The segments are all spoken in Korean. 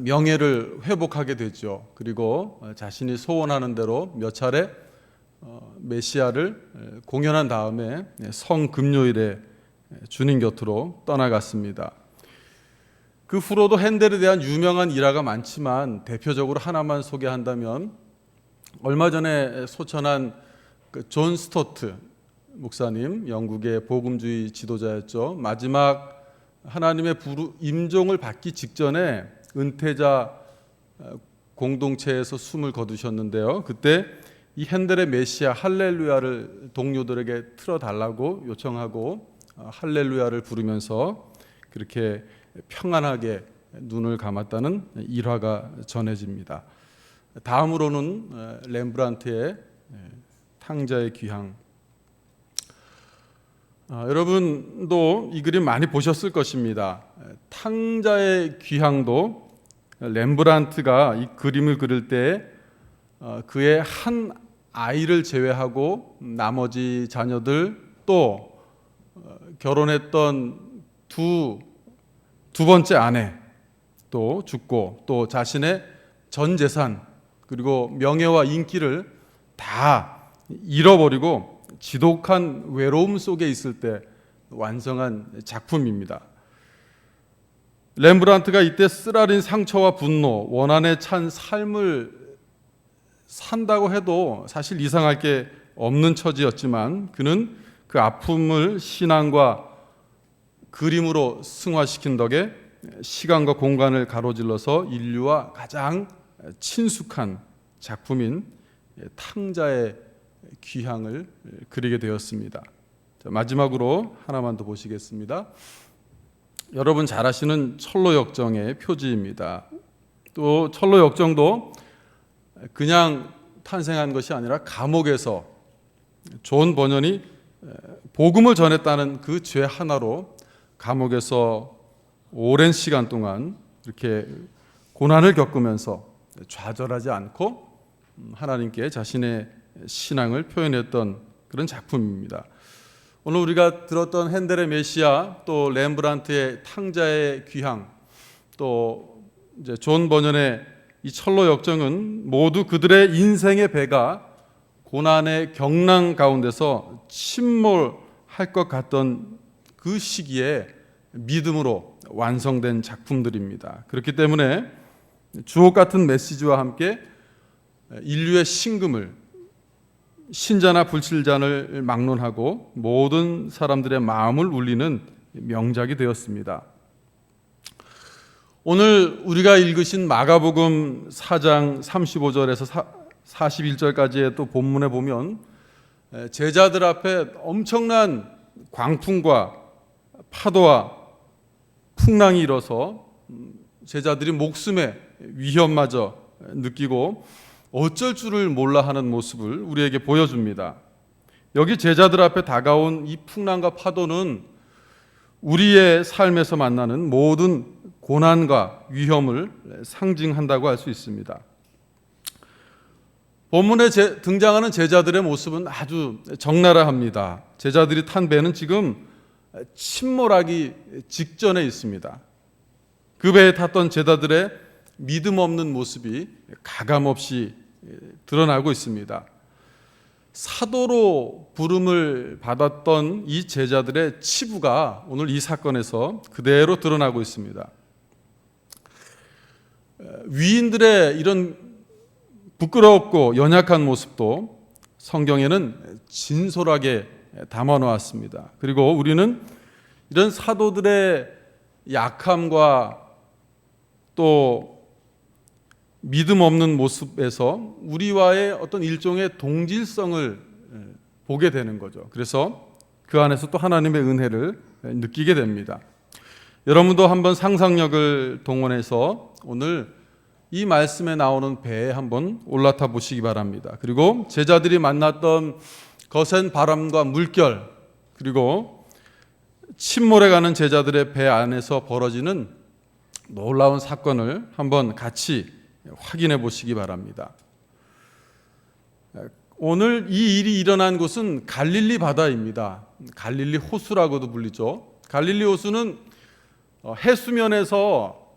명예를 회복하게 되죠. 그리고 자신이 소원하는 대로 몇 차례 메시아를 공연한 다음에 성금요일에 주님 곁으로 떠나갔습니다. 그 후로도 핸델에 대한 유명한 일화가 많지만 대표적으로 하나만 소개한다면 얼마 전에 소천한 존 스토트 목사님, 영국의 복음주의 지도자였죠. 마지막 하나님의 임종을 받기 직전에 은퇴자 공동체에서 숨을 거두셨는데요. 그때 이 핸델의 메시아 할렐루야를 동료들에게 틀어달라고 요청하고 할렐루야를 부르면서 그렇게 평안하게 눈을 감았다는 일화가 전해집니다. 다음으로는 렘브란트의 탕자의 귀향. 여러분도 이 그림 많이 보셨을 것입니다. 탕자의 귀향도 렘브란트가 이 그림을 그릴 때 그의 한 아이를 제외하고 나머지 자녀들 또 결혼했던 두 번째 아내 또 죽고 또 자신의 전 재산 그리고 명예와 인기를 다 잃어버리고 지독한 외로움 속에 있을 때 완성한 작품입니다. 렘브란트가 이때 쓰라린 상처와 분노, 원한에 찬 삶을 산다고 해도 사실 이상할 게 없는 처지였지만 그는 그 아픔을 신앙과 그림으로 승화시킨 덕에 시간과 공간을 가로질러서 인류와 가장 친숙한 작품인 탕자의 귀향을 그리게 되었습니다. 자, 마지막으로 하나만 더 보시겠습니다. 여러분 잘 아시는 철로역정의 표지입니다. 또 철로역정도 그냥 탄생한 것이 아니라 감옥에서 존 버년이 복음을 전했다는 그 죄 하나로 감옥에서 오랜 시간 동안 이렇게 고난을 겪으면서 좌절하지 않고 하나님께 자신의 신앙을 표현했던 그런 작품입니다. 오늘 우리가 들었던 핸델의 메시아, 또 렘브란트의 탕자의 귀향, 또 이제 존 버년의 이 철로 역정은 모두 그들의 인생의 배가 고난의 경랑 가운데서 침몰할 것 같던 그 시기에 믿음으로 완성된 작품들입니다. 그렇기 때문에 주옥 같은 메시지와 함께 인류의 신금을 신자나 불신자를 막론하고 모든 사람들의 마음을 울리는 명작이 되었습니다. 오늘 우리가 읽으신 마가복음 4장 35절에서 41절까지의 또 본문에 보면 제자들 앞에 엄청난 광풍과 파도와 풍랑이 일어서 제자들이 목숨의 위험마저 느끼고 어쩔 줄을 몰라 하는 모습을 우리에게 보여줍니다. 여기 제자들 앞에 다가온 이 풍랑과 파도는 우리의 삶에서 만나는 모든 고난과 위험을 상징한다고 할 수 있습니다. 본문에 등장하는 제자들의 모습은 아주 적나라합니다. 제자들이 탄 배는 지금 침몰하기 직전에 있습니다. 그 배에 탔던 제자들의 믿음 없는 모습이 가감없이 드러나고 있습니다. 사도로 부름을 받았던 이 제자들의 치부가 오늘 이 사건에서 그대로 드러나고 있습니다. 위인들의 이런 부끄럽고 연약한 모습도 성경에는 진솔하게 담아 놓았습니다. 그리고 우리는 이런 사도들의 약함과 또 믿음 없는 모습에서 우리와의 어떤 일종의 동질성을 보게 되는 거죠. 그래서 그 안에서 또 하나님의 은혜를 느끼게 됩니다. 여러분도 한번 상상력을 동원해서 오늘 이 말씀에 나오는 배에 한번 올라타 보시기 바랍니다. 그리고 제자들이 만났던 거센 바람과 물결, 그리고 침몰해가는 제자들의 배 안에서 벌어지는 놀라운 사건을 한번 같이 확인해 보시기 바랍니다. 오늘 이 일이 일어난 곳은 갈릴리 바다입니다. 갈릴리 호수라고도 불리죠. 갈릴리 호수는 해수면에서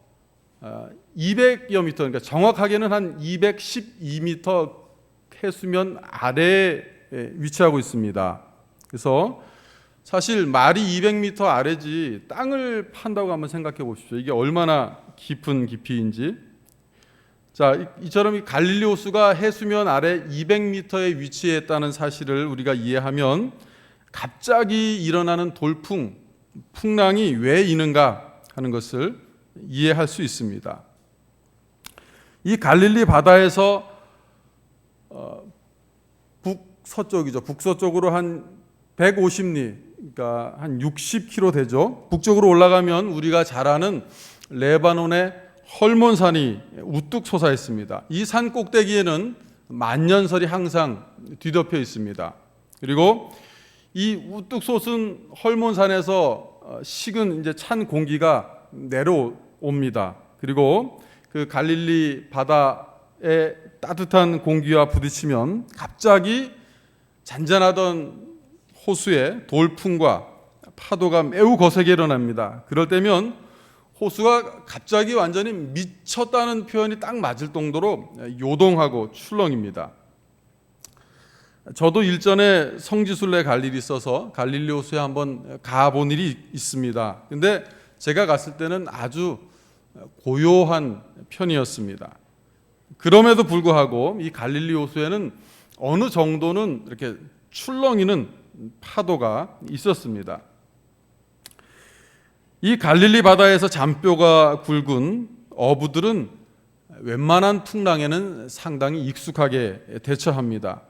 200여 미터, 그러니까 정확하게는 한 212미터 해수면 아래에 위치하고 있습니다. 그래서 사실 말이 200m 아래지 땅을 판다고 한번 생각해 보십시오. 이게 얼마나 깊은 깊이인지. 자, 이처럼 이 갈릴리 호수가 해수면 아래 200m에 위치했다는 사실을 우리가 이해하면 갑자기 일어나는 돌풍, 풍랑이 왜 있는가 하는 것을 이해할 수 있습니다. 이 갈릴리 바다에서 북서쪽으로 한 150리, 그러니까 한 60km 되죠. 북쪽으로 올라가면 우리가 잘 아는 레바논의 헐몬산이 우뚝 솟아 있습니다. 이 산 꼭대기에는 만년설이 항상 뒤덮여 있습니다. 그리고 이 우뚝 솟은 헐몬산에서 식은 이제 찬 공기가 내려옵니다. 그리고 그 갈릴리 바다의 따뜻한 공기와 부딪히면 갑자기 잔잔하던 호수의 돌풍과 파도가 매우 거세게 일어납니다. 그럴 때면 호수가 갑자기 완전히 미쳤다는 표현이 딱 맞을 정도로 요동하고 출렁입니다. 저도 일전에 성지순례 갈 일이 있어서 갈릴리 호수에 한번 가본 일이 있습니다. 근데 제가 갔을 때는 아주 고요한 편이었습니다. 그럼에도 불구하고 이 갈릴리 호수에는 어느 정도는 이렇게 출렁이는 파도가 있었습니다. 이 갈릴리 바다에서 잔뼈가 굵은 어부들은 웬만한 풍랑에는 상당히 익숙하게 대처합니다.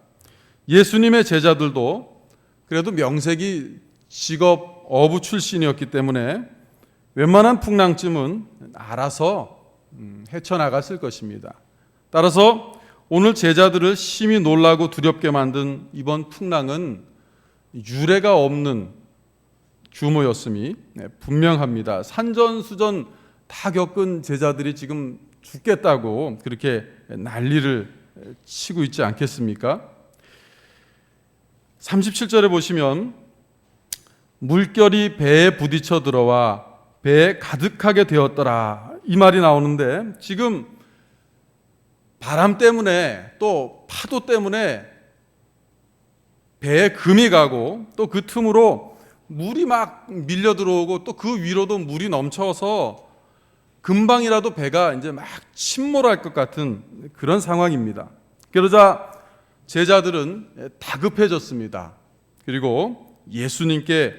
예수님의 제자들도 그래도 명색이 직업 어부 출신이었기 때문에 웬만한 풍랑쯤은 알아서 헤쳐나갔을 것입니다. 따라서 오늘 제자들을 심히 놀라고 두렵게 만든 이번 풍랑은 유례가 없는 규모였음이 분명합니다. 산전수전 다 겪은 제자들이 지금 죽겠다고 그렇게 난리를 치고 있지 않겠습니까? 37절에 보시면 물결이 배에 부딪혀 들어와 배에 가득하게 되었더라, 이 말이 나오는데 지금 바람 때문에 또 파도 때문에 배에 금이 가고 또 그 틈으로 물이 막 밀려 들어오고 또 그 위로도 물이 넘쳐서 금방이라도 배가 이제 막 침몰할 것 같은 그런 상황입니다. 그러자 제자들은 다급해졌습니다. 그리고 예수님께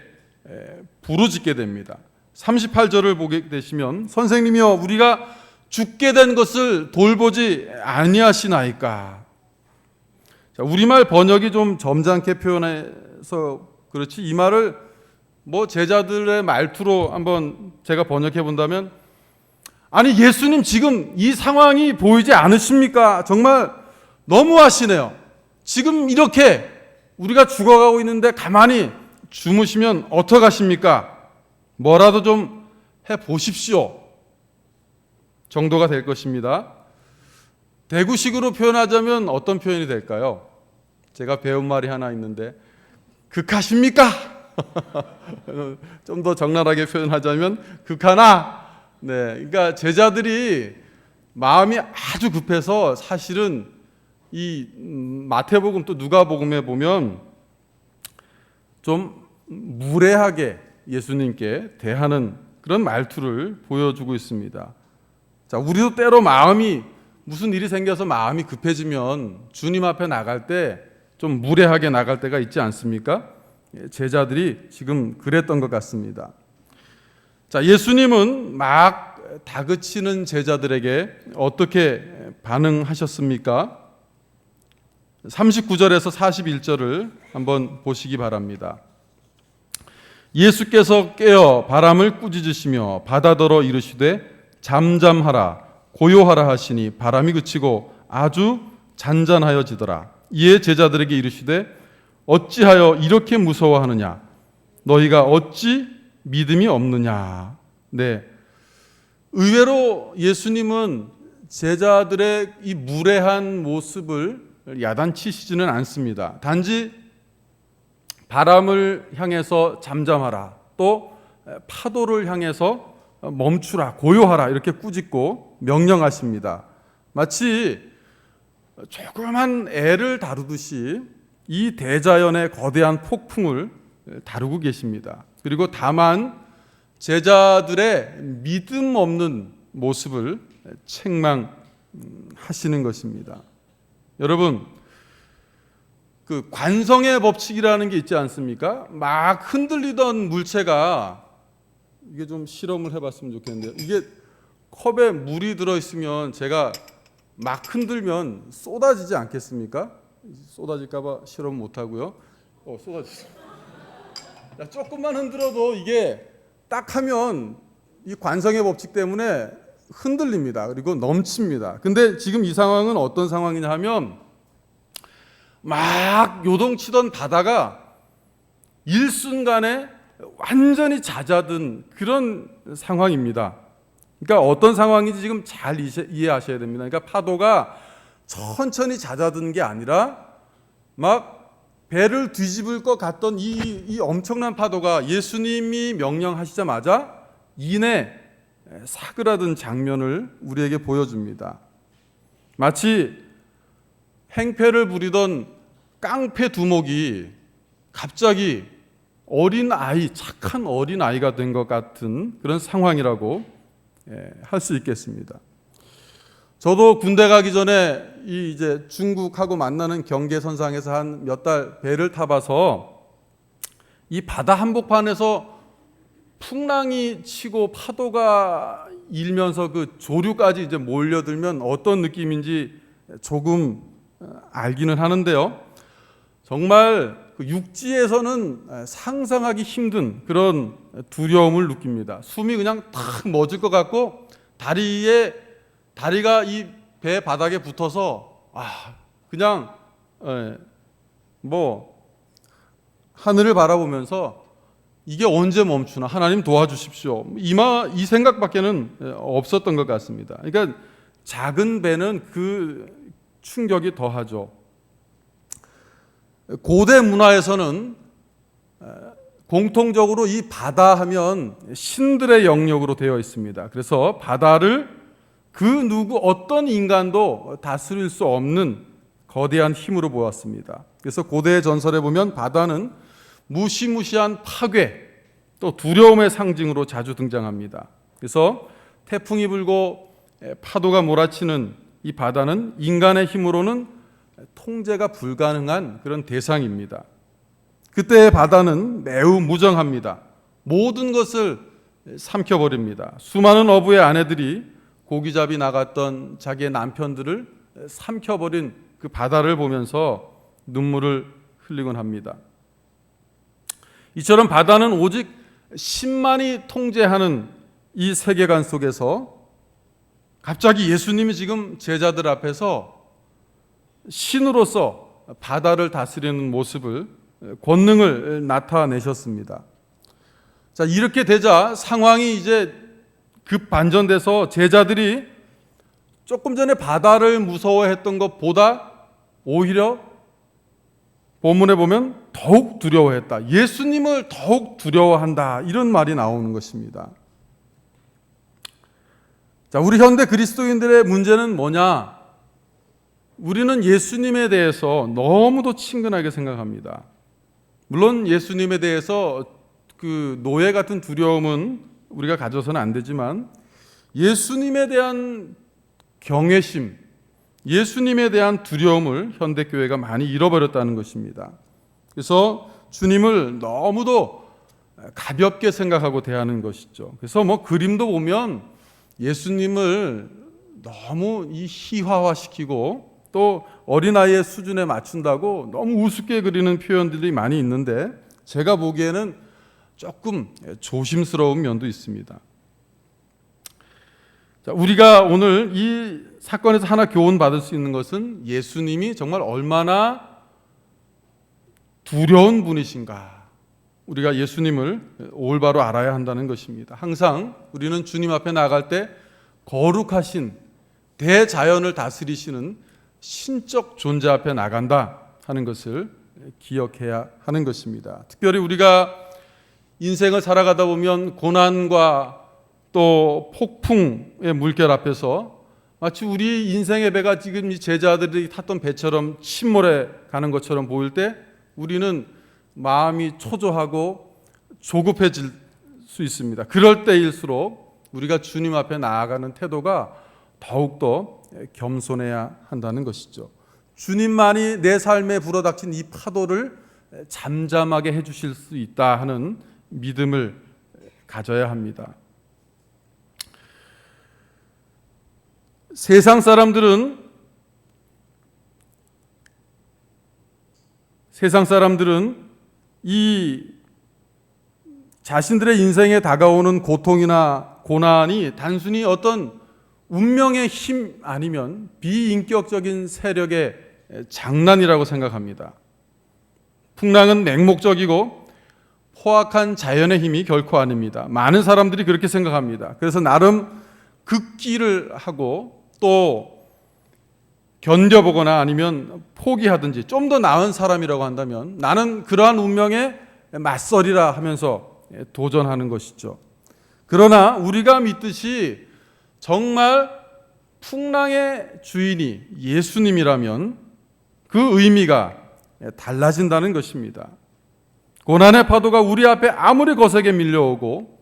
부르짖게 됩니다. 38절을 보게 되시면 선생님이여 우리가 죽게 된 것을 돌보지 아니하시나이까. 자, 우리말 번역이 좀 점잖게 표현해서 그렇지 이 말을 제자들의 말투로 한번 제가 번역해 본다면, 아니 예수님 지금 이 상황이 보이지 않으십니까? 정말 너무하시네요. 지금 이렇게 우리가 죽어가고 있는데 가만히 주무시면 어떡하십니까? 뭐라도 좀 해보십시오 정도가 될 것입니다. 대구식으로 표현하자면 어떤 표현이 될까요? 제가 배운 말이 하나 있는데, 극하십니까? 좀 더 적나라하게 표현하자면 극하나. 네, 그러니까 제자들이 마음이 아주 급해서 사실은 이 마태복음 또 누가복음에 보면 좀 무례하게 예수님께 대하는 그런 말투를 보여주고 있습니다. 자, 우리도 때로 마음이 무슨 일이 생겨서 마음이 급해지면 주님 앞에 나갈 때 좀 무례하게 나갈 때가 있지 않습니까? 제자들이 지금 그랬던 것 같습니다. 자, 예수님은 막 다그치는 제자들에게 어떻게 반응하셨습니까? 39절에서 41절을 한번 보시기 바랍니다. 예수께서 깨어 바람을 꾸짖으시며 바다더러 이르시되 잠잠하라 고요하라 하시니 바람이 그치고 아주 잔잔하여지더라. 이에 제자들에게 이르시되 어찌하여 이렇게 무서워하느냐? 너희가 어찌 믿음이 없느냐? 네, 의외로 예수님은 제자들의 이 무례한 모습을 야단치시지는 않습니다. 단지 바람을 향해서 잠잠하라, 또 파도를 향해서 멈추라, 고요하라 이렇게 꾸짖고 명령하십니다. 마치 조그만 애를 다루듯이 이 대자연의 거대한 폭풍을 다루고 계십니다. 그리고 다만 제자들의 믿음 없는 모습을 책망하시는 것입니다. 여러분, 그 관성의 법칙이라는 게 있지 않습니까? 막 흔들리던 물체가, 이게 좀 실험을 해봤으면 좋겠는데요. 이게 컵에 물이 들어있으면 제가 막 흔들면 쏟아지지 않겠습니까? 쏟아질까봐 실험 못하고요. 쏟아졌어. 조금만 흔들어도 이게 딱 하면 이 관성의 법칙 때문에 흔들립니다. 그리고 넘칩니다. 근데 지금 이 상황은 어떤 상황이냐 하면 막 요동치던 바다가 일순간에 완전히 잦아든 그런 상황입니다. 그러니까 어떤 상황인지 지금 잘 이해하셔야 됩니다. 그러니까 파도가 천천히 잦아든 게 아니라 막 배를 뒤집을 것 같던 이 엄청난 파도가 예수님이 명령하시자마자 이내 사그라든 장면을 우리에게 보여줍니다. 마치 행패를 부리던 깡패 두목이 갑자기 착한 어린 아이가 된 것 같은 그런 상황이라고 할 수 있겠습니다. 저도 군대 가기 전에 이제 중국하고 만나는 경계선상에서 한 몇 달 배를 타봐서 이 바다 한복판에서 풍랑이 치고 파도가 일면서 그 조류까지 이제 몰려들면 어떤 느낌인지 조금 알기는 하는데요. 정말 그 육지에서는 상상하기 힘든 그런 두려움을 느낍니다. 숨이 그냥 탁 멎을 것 같고 다리가 이 배 바닥에 붙어서 그냥 하늘을 바라보면서 이게 언제 멈추나, 하나님 도와주십시오, 이 생각밖에는 없었던 것 같습니다. 그러니까 작은 배는 그 충격이 더하죠. 고대 문화에서는 공통적으로 이 바다 하면 신들의 영역으로 되어 있습니다. 그래서 바다를 어떤 인간도 다스릴 수 없는 거대한 힘으로 보았습니다. 그래서 고대의 전설에 보면 바다는 무시무시한 파괴, 또 두려움의 상징으로 자주 등장합니다. 그래서 태풍이 불고 파도가 몰아치는 이 바다는 인간의 힘으로는 통제가 불가능한 그런 대상입니다. 그때의 바다는 매우 무정합니다. 모든 것을 삼켜버립니다. 수많은 어부의 아내들이 고기잡이 나갔던 자기의 남편들을 삼켜버린 그 바다를 보면서 눈물을 흘리곤 합니다. 이처럼 바다는 오직 신만이 통제하는 이 세계관 속에서 갑자기 예수님이 지금 제자들 앞에서 신으로서 바다를 다스리는 모습을, 권능을 나타내셨습니다. 자, 이렇게 되자 상황이 이제 급 반전돼서 제자들이 조금 전에 바다를 무서워했던 것보다 오히려 본문에 보면 더욱 두려워했다, 예수님을 더욱 두려워한다, 이런 말이 나오는 것입니다. 자, 우리 현대 그리스도인들의 문제는 뭐냐? 우리는 예수님에 대해서 너무도 친근하게 생각합니다. 물론 예수님에 대해서 그 노예 같은 두려움은 우리가 가져서는 안 되지만 예수님에 대한 경외심, 예수님에 대한 두려움을 현대교회가 많이 잃어버렸다는 것입니다. 그래서 주님을 너무도 가볍게 생각하고 대하는 것이죠. 그래서 그림도 보면 예수님을 너무 희화화시키고 또 어린아이의 수준에 맞춘다고 너무 우습게 그리는 표현들이 많이 있는데 제가 보기에는 조금 조심스러운 면도 있습니다. 자, 우리가 오늘 이 사건에서 하나 교훈 받을 수 있는 것은 예수님이 정말 얼마나 두려운 분이신가, 우리가 예수님을 올바로 알아야 한다는 것입니다. 항상 우리는 주님 앞에 나갈 때 거룩하신 대자연을 다스리시는 신적 존재 앞에 나간다 하는 것을 기억해야 하는 것입니다. 특별히 우리가 인생을 살아가다 보면 고난과 또 폭풍의 물결 앞에서 마치 우리 인생의 배가 지금 이 제자들이 탔던 배처럼 침몰해 가는 것처럼 보일 때 우리는 마음이 초조하고 조급해질 수 있습니다. 그럴 때일수록 우리가 주님 앞에 나아가는 태도가 더욱더 겸손해야 한다는 것이죠. 주님만이 내 삶에 불어닥친 이 파도를 잠잠하게 해주실 수 있다 하는 믿음을 가져야 합니다. 세상 사람들은 이 자신들의 인생에 다가오는 고통이나 고난이 단순히 어떤 운명의 힘 아니면 비인격적인 세력의 장난이라고 생각합니다. 풍랑은 맹목적이고 포악한 자연의 힘이 결코 아닙니다. 많은 사람들이 그렇게 생각합니다. 그래서 나름 극기를 하고 또 견뎌보거나 아니면 포기하든지 좀 더 나은 사람이라고 한다면 나는 그러한 운명에 맞서리라 하면서 도전하는 것이죠. 그러나 우리가 믿듯이 정말 풍랑의 주인이 예수님이라면 그 의미가 달라진다는 것입니다. 고난의 파도가 우리 앞에 아무리 거세게 밀려오고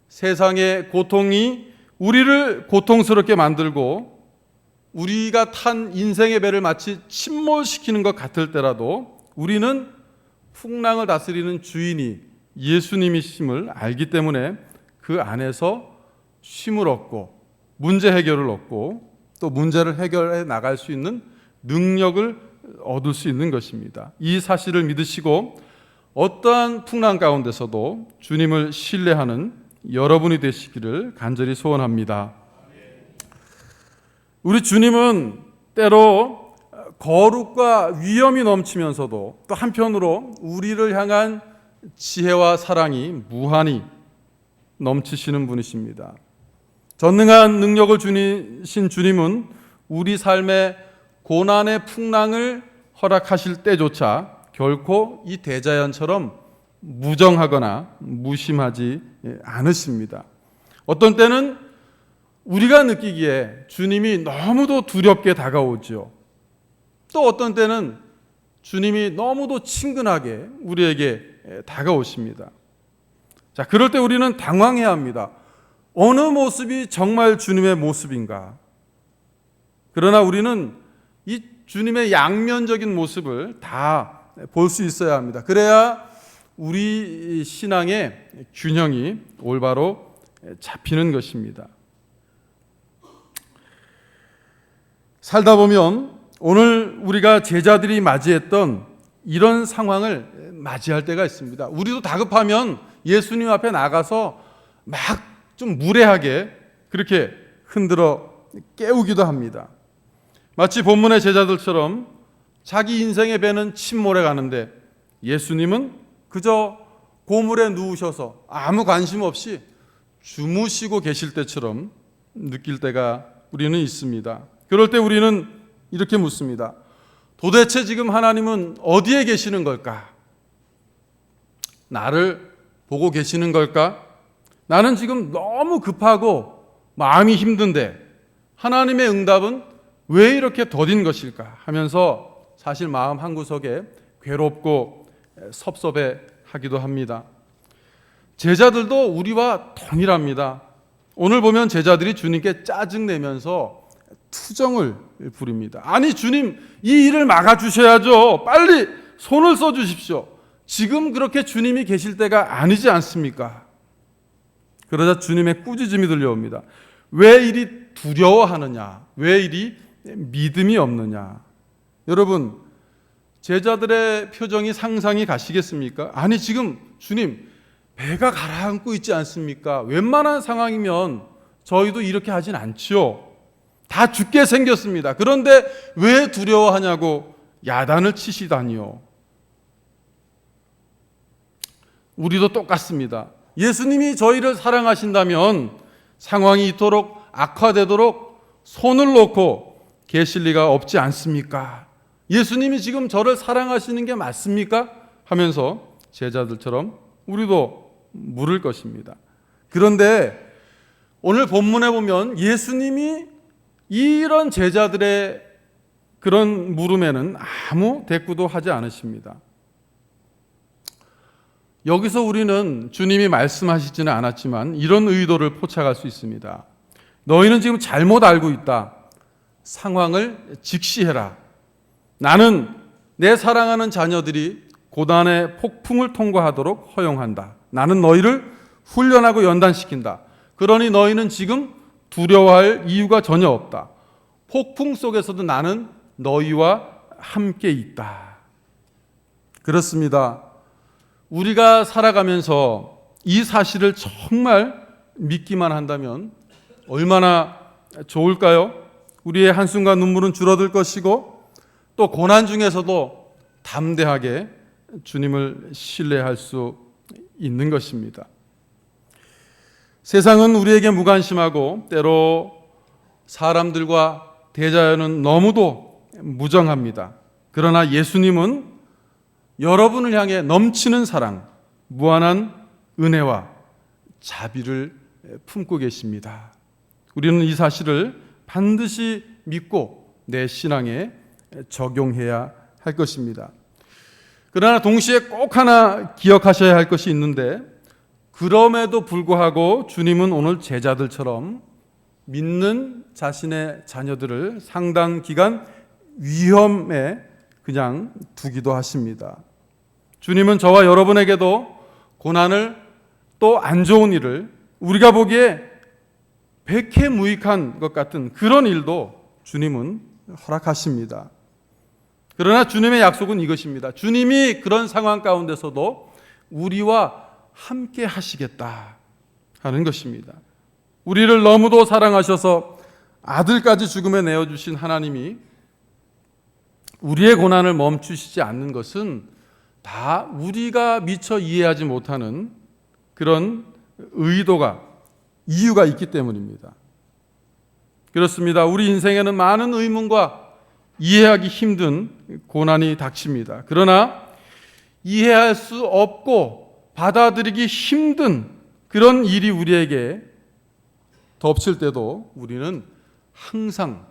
세상의 고통이 우리를 고통스럽게 만들고 우리가 탄 인생의 배를 마치 침몰시키는 것 같을 때라도 우리는 풍랑을 다스리는 주인이 예수님이심을 알기 때문에 그 안에서 쉼을 얻고 문제 해결을 얻고 또 문제를 해결해 나갈 수 있는 능력을 얻을 수 있는 것입니다. 이 사실을 믿으시고 어떠한 풍랑 가운데서도 주님을 신뢰하는 여러분이 되시기를 간절히 소원합니다. 우리 주님은 때로 거룩과 위엄이 넘치면서도 또 한편으로 우리를 향한 지혜와 사랑이 무한히 넘치시는 분이십니다. 전능한 능력을 주신 주님은 우리 삶의 고난의 풍랑을 허락하실 때조차 결코 이 대자연처럼 무정하거나 무심하지 않으십니다. 어떤 때는 우리가 느끼기에 주님이 너무도 두렵게 다가오죠. 또 어떤 때는 주님이 너무도 친근하게 우리에게 다가오십니다. 자, 그럴 때 우리는 당황해야 합니다. 어느 모습이 정말 주님의 모습인가? 그러나 우리는 이 주님의 양면적인 모습을 다 볼 수 있어야 합니다. 그래야 우리 신앙의 균형이 올바로 잡히는 것입니다. 살다 보면 오늘 우리가 제자들이 맞이했던 이런 상황을 맞이할 때가 있습니다. 우리도 다급하면 예수님 앞에 나가서 막 좀 무례하게 그렇게 흔들어 깨우기도 합니다. 마치 본문의 제자들처럼 자기 인생의 배는 침몰해 가는데 예수님은 그저 고물에 누우셔서 아무 관심 없이 주무시고 계실 때처럼 느낄 때가 우리는 있습니다. 그럴 때 우리는 이렇게 묻습니다. 도대체 지금 하나님은 어디에 계시는 걸까? 나를 보고 계시는 걸까? 나는 지금 너무 급하고 마음이 힘든데 하나님의 응답은 왜 이렇게 더딘 것일까? 하면서 사실 마음 한구석에 괴롭고 섭섭해 하기도 합니다. 제자들도 우리와 동일합니다. 오늘 보면 제자들이 주님께 짜증내면서 투정을 부립니다. 아니 주님, 이 일을 막아주셔야죠. 빨리 손을 써주십시오. 지금 그렇게 주님이 계실 때가 아니지 않습니까? 그러자 주님의 꾸짖음이 들려옵니다. 왜 이리 두려워하느냐? 왜 이리 믿음이 없느냐? 여러분, 제자들의 표정이 상상이 가시겠습니까? 아니 지금 주님 배가 가라앉고 있지 않습니까? 웬만한 상황이면 저희도 이렇게 하진 않지요. 다 죽게 생겼습니다. 그런데 왜 두려워하냐고 야단을 치시다니요. 우리도 똑같습니다. 예수님이 저희를 사랑하신다면 상황이 이토록 악화되도록 손을 놓고 계실 리가 없지 않습니까? 예수님이 지금 저를 사랑하시는 게 맞습니까? 하면서 제자들처럼 우리도 물을 것입니다. 그런데 오늘 본문에 보면 예수님이 이런 제자들의 그런 물음에는 아무 대꾸도 하지 않으십니다. 여기서 우리는 주님이 말씀하시지는 않았지만 이런 의도를 포착할 수 있습니다. 너희는 지금 잘못 알고 있다. 상황을 직시해라. 나는 내 사랑하는 자녀들이 고난의 폭풍을 통과하도록 허용한다. 나는 너희를 훈련하고 연단시킨다. 그러니 너희는 지금 두려워할 이유가 전혀 없다. 폭풍 속에서도 나는 너희와 함께 있다. 그렇습니다. 우리가 살아가면서 이 사실을 정말 믿기만 한다면 얼마나 좋을까요? 우리의 한숨과 눈물은 줄어들 것이고 또 고난 중에서도 담대하게 주님을 신뢰할 수 있는 것입니다. 세상은 우리에게 무관심하고 때로 사람들과 대자연은 너무도 무정합니다. 그러나 예수님은 여러분을 향해 넘치는 사랑, 무한한 은혜와 자비를 품고 계십니다. 우리는 이 사실을 반드시 믿고 내 신앙에 적용해야 할 것입니다. 그러나 동시에 꼭 하나 기억하셔야 할 것이 있는데 그럼에도 불구하고 주님은 오늘 제자들처럼 믿는 자신의 자녀들을 상당 기간 위험에 그냥 두기도 하십니다. 주님은 저와 여러분에게도 고난을 또 안 좋은 일을 우리가 보기에 백해무익한 것 같은 그런 일도 주님은 허락하십니다. 그러나 주님의 약속은 이것입니다. 주님이 그런 상황 가운데서도 우리와 함께 하시겠다 하는 것입니다. 우리를 너무도 사랑하셔서 아들까지 죽음에 내어주신 하나님이 우리의 고난을 멈추시지 않는 것은 다 우리가 미처 이해하지 못하는 그런 이유가 있기 때문입니다. 그렇습니다. 우리 인생에는 많은 의문과 이해하기 힘든 고난이 닥칩니다. 그러나 이해할 수 없고 받아들이기 힘든 그런 일이 우리에게 덮칠 때도 우리는 항상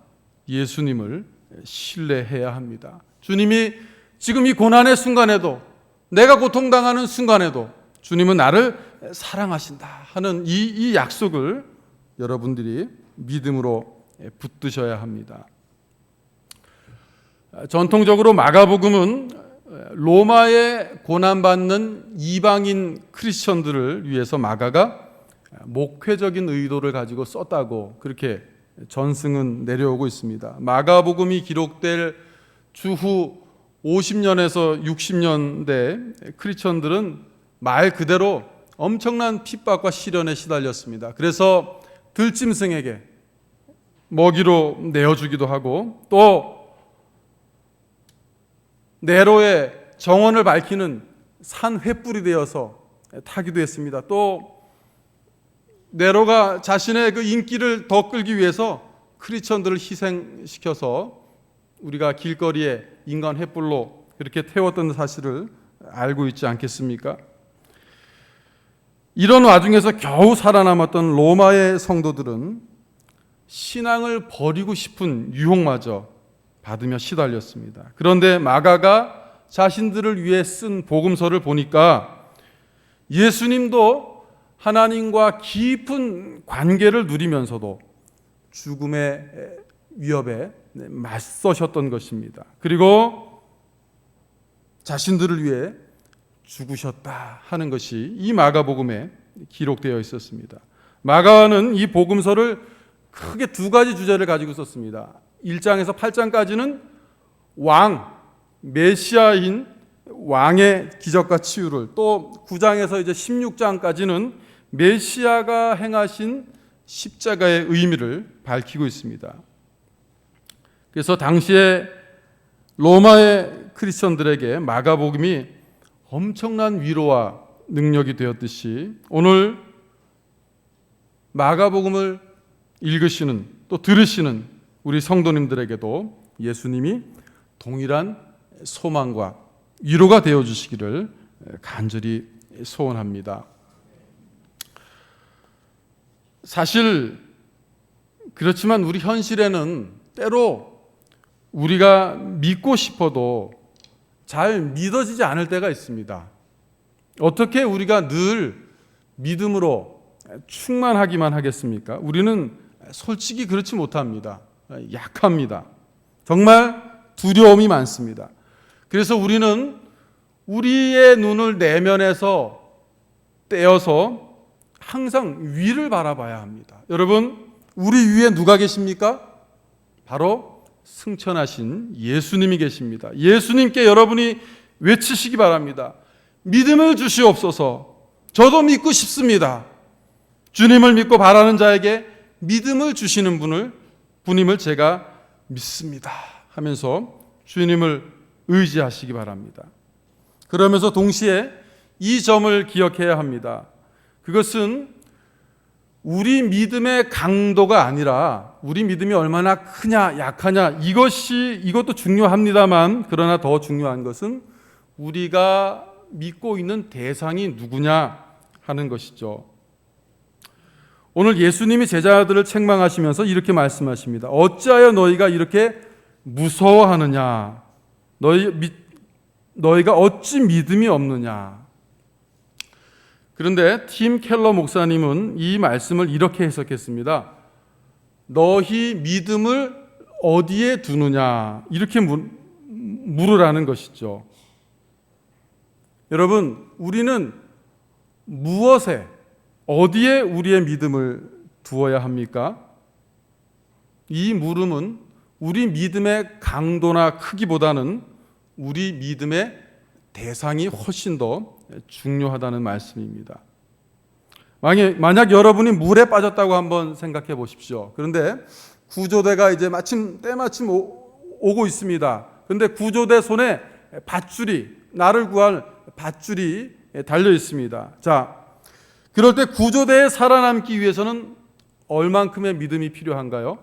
예수님을 신뢰해야 합니다. 주님이 지금 이 고난의 순간에도 내가 고통당하는 순간에도 주님은 나를 사랑하신다 하는 이 약속을 여러분들이 믿음으로 붙드셔야 합니다. 전통적으로 마가복음은 로마에 고난받는 이방인 크리스천들을 위해서 마가가 목회적인 의도를 가지고 썼다고 그렇게 전승은 내려오고 있습니다. 마가복음이 기록될 주후 50년에서 60년대 크리스천들은 말 그대로 엄청난 핍박과 시련에 시달렸습니다. 그래서 들짐승에게 먹이로 내어주기도 하고 또 네로의 정원을 밝히는 산 횃불이 되어서 타기도 했습니다. 또 네로가 자신의 그 인기를 더 끌기 위해서 크리스천들을 희생시켜서 우리가 길거리에 인간 횃불로 그렇게 태웠던 사실을 알고 있지 않겠습니까? 이런 와중에서 겨우 살아남았던 로마의 성도들은 신앙을 버리고 싶은 유혹마저 받으며 시달렸습니다. 그런데 마가가 자신들을 위해 쓴 복음서를 보니까 예수님도 하나님과 깊은 관계를 누리면서도 죽음의 위협에 맞서셨던 것입니다. 그리고 자신들을 위해 죽으셨다 하는 것이 이 마가복음에 기록되어 있었습니다. 마가는 이 복음서를 크게 두 가지 주제를 가지고 썼습니다. 1장에서 8장까지는 메시아인 왕의 기적과 치유를, 또 9장에서 이제 16장까지는 메시아가 행하신 십자가의 의미를 밝히고 있습니다. 그래서 당시에 로마의 크리스천들에게 마가복음이 엄청난 위로와 능력이 되었듯이 오늘 마가복음을 읽으시는 또 들으시는 우리 성도님들에게도 예수님이 동일한 소망과 위로가 되어 주시기를 간절히 소원합니다. 사실 그렇지만 우리 현실에는 때로 우리가 믿고 싶어도 잘 믿어지지 않을 때가 있습니다. 어떻게 우리가 늘 믿음으로 충만하기만 하겠습니까? 우리는 솔직히 그렇지 못합니다. 약합니다. 정말 두려움이 많습니다. 그래서 우리는 우리의 눈을 내면에서 떼어서 항상 위를 바라봐야 합니다. 여러분, 우리 위에 누가 계십니까? 바로 승천하신 예수님이 계십니다. 예수님께 여러분이 외치시기 바랍니다. 믿음을 주시옵소서. 저도 믿고 싶습니다. 주님을 믿고 바라는 자에게 믿음을 주시는 분임을 제가 믿습니다 하면서 주님을 의지하시기 바랍니다. 그러면서 동시에 이 점을 기억해야 합니다. 그것은 우리 믿음의 강도가 아니라 우리 믿음이 얼마나 크냐 약하냐 이것도 중요합니다만, 그러나 더 중요한 것은 우리가 믿고 있는 대상이 누구냐 하는 것이죠. 오늘 예수님이 제자들을 책망하시면서 이렇게 말씀하십니다. 어찌하여 너희가 이렇게 무서워하느냐? 너희가 어찌 믿음이 없느냐? 그런데 팀 켈러 목사님은 이 말씀을 이렇게 해석했습니다. 너희 믿음을 어디에 두느냐? 이렇게 물으라는 것이죠. 여러분, 우리는 무엇에, 어디에 우리의 믿음을 두어야 합니까? 이 물음은 우리 믿음의 강도나 크기보다는 우리 믿음의 대상이 훨씬 더 중요하다는 말씀입니다. 만약 여러분이 물에 빠졌다고 한번 생각해 보십시오. 그런데 구조대가 이제 때마침 오고 있습니다. 그런데 구조대 손에 나를 구할 밧줄이 달려 있습니다. 자, 그럴 때 구조대에 살아남기 위해서는 얼만큼의 믿음이 필요한가요?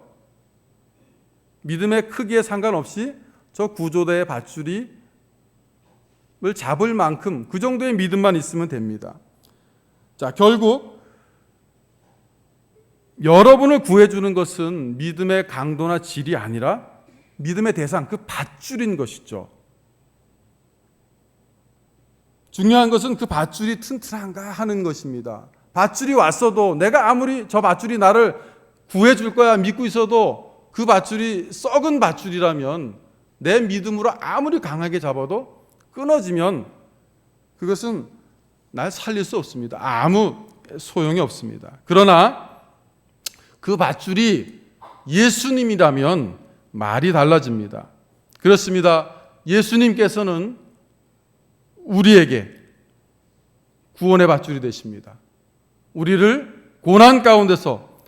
믿음의 크기에 상관없이 저 구조대의 밧줄을 잡을 만큼 그 정도의 믿음만 있으면 됩니다. 자, 결국 여러분을 구해주는 것은 믿음의 강도나 질이 아니라 믿음의 대상, 그 밧줄인 것이죠. 중요한 것은 그 밧줄이 튼튼한가 하는 것입니다. 밧줄이 왔어도 내가 아무리 저 밧줄이 나를 구해줄 거야 믿고 있어도 그 밧줄이 썩은 밧줄이라면 내 믿음으로 아무리 강하게 잡아도 끊어지면 그것은 날 살릴 수 없습니다. 아무 소용이 없습니다. 그러나 그 밧줄이 예수님이라면 말이 달라집니다. 그렇습니다. 예수님께서는 우리에게 구원의 밧줄이 되십니다. 우리를 고난 가운데서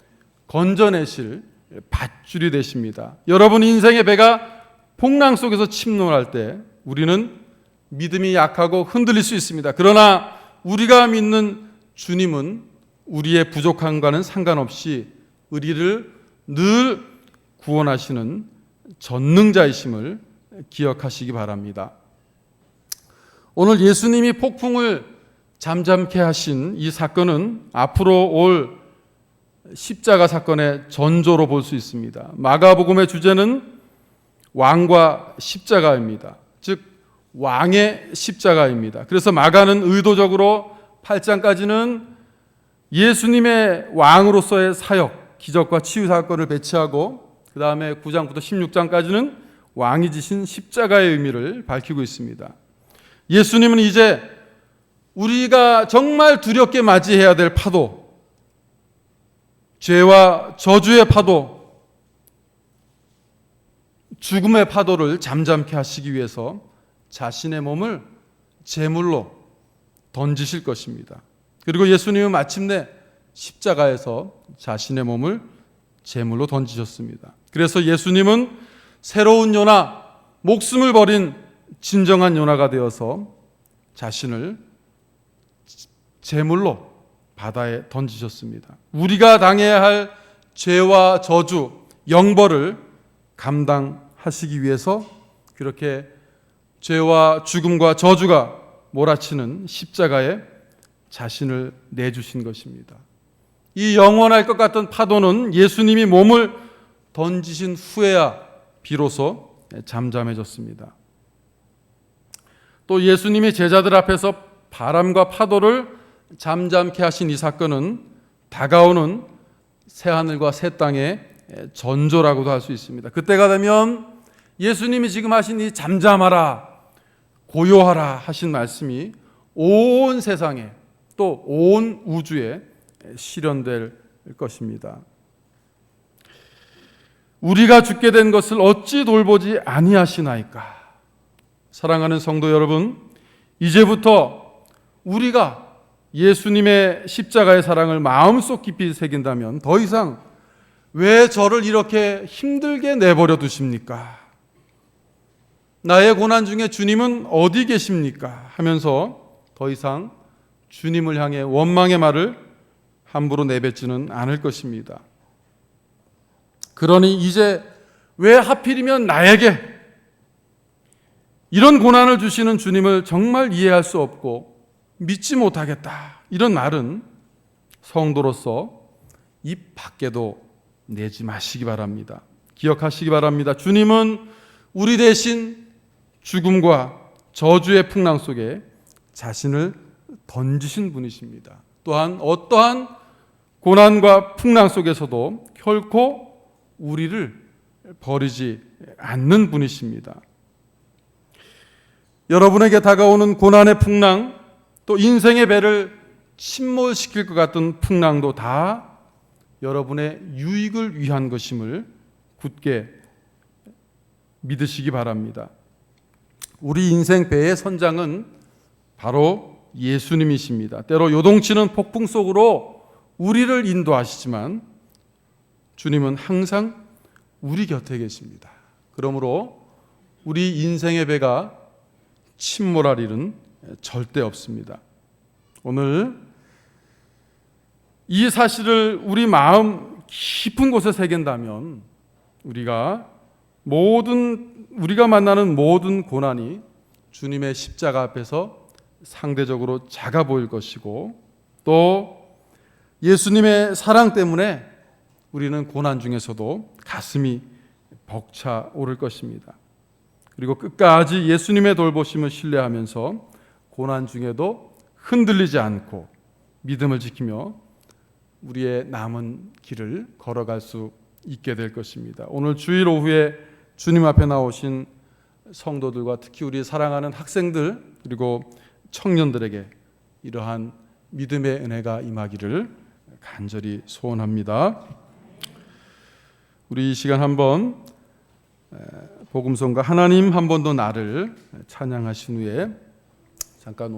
건져내실 밧줄이 되십니다. 여러분 인생의 배가 풍랑 속에서 침몰할 때 우리는 믿음이 약하고 흔들릴 수 있습니다. 그러나 우리가 믿는 주님은 우리의 부족함과는 상관없이 우리를 늘 구원하시는 전능자이심을 기억하시기 바랍니다. 오늘 예수님이 폭풍을 잠잠케 하신 이 사건은 앞으로 올 십자가 사건의 전조로 볼 수 있습니다. 마가복음의 주제는 왕과 십자가입니다. 즉 왕의 십자가입니다. 그래서 마가는 의도적으로 8장까지는 예수님의 왕으로서의 사역, 기적과 치유 사건을 배치하고 그 다음에 9장부터 16장까지는 왕이 지신 십자가의 의미를 밝히고 있습니다. 예수님은 이제 우리가 정말 두렵게 맞이해야 될 파도, 죄와 저주의 파도, 죽음의 파도를 잠잠케 하시기 위해서 자신의 몸을 제물로 던지실 것입니다. 그리고 예수님은 마침내 십자가에서 자신의 몸을 제물로 던지셨습니다. 그래서 예수님은 새로운 요나, 목숨을 버린 진정한 요나가 되어서 자신을 제물로 바다에 던지셨습니다. 우리가 당해야 할 죄와 저주, 영벌을 감당하시기 위해서 그렇게 죄와 죽음과 저주가 몰아치는 십자가에 자신을 내주신 것입니다. 이 영원할 것 같던 파도는 예수님이 몸을 던지신 후에야 비로소 잠잠해졌습니다. 또 예수님이 제자들 앞에서 바람과 파도를 잠잠케 하신 이 사건은 다가오는 새하늘과 새 땅의 전조라고도 할 수 있습니다. 그때가 되면 예수님이 지금 하신 이 잠잠하라, 고요하라 하신 말씀이 온 세상에 또 온 우주에 실현될 것입니다. 우리가 죽게 된 것을 어찌 돌보지 아니하시나이까. 사랑하는 성도 여러분, 이제부터 우리가 예수님의 십자가의 사랑을 마음속 깊이 새긴다면 더 이상 왜 저를 이렇게 힘들게 내버려 두십니까? 나의 고난 중에 주님은 어디 계십니까? 하면서 더 이상 주님을 향해 원망의 말을 함부로 내뱉지는 않을 것입니다. 그러니 이제 왜 하필이면 나에게 이런 고난을 주시는 주님을 정말 이해할 수 없고 믿지 못하겠다. 이런 말은 성도로서 입 밖에도 내지 마시기 바랍니다. 기억하시기 바랍니다. 주님은 우리 대신 죽음과 저주의 풍랑 속에 자신을 던지신 분이십니다. 또한 어떠한 고난과 풍랑 속에서도 결코 우리를 버리지 않는 분이십니다. 여러분에게 다가오는 고난의 풍랑, 또 인생의 배를 침몰시킬 것 같은 풍랑도 다 여러분의 유익을 위한 것임을 굳게 믿으시기 바랍니다. 우리 인생 배의 선장은 바로 예수님이십니다. 때로 요동치는 폭풍 속으로 우리를 인도하시지만 주님은 항상 우리 곁에 계십니다. 그러므로 우리 인생의 배가 침몰할 일은 절대 없습니다. 오늘 이 사실을 우리 마음 깊은 곳에 새긴다면 우리가 만나는 모든 고난이 주님의 십자가 앞에서 상대적으로 작아 보일 것이고, 또 예수님의 사랑 때문에 우리는 고난 중에서도 가슴이 벅차 오를 것입니다. 그리고 끝까지 예수님의 돌보심을 신뢰하면서 고난 중에도 흔들리지 않고 믿음을 지키며 우리의 남은 길을 걸어갈 수 있게 될 것입니다. 오늘 주일 오후에 주님 앞에 나오신 성도들과 특히 우리 사랑하는 학생들 그리고 청년들에게 이러한 믿음의 은혜가 임하기를 간절히 소원합니다. 우리 이 시간 한번 복음성가 하나님 한 번 더 나를 찬양하신 후에 잠깐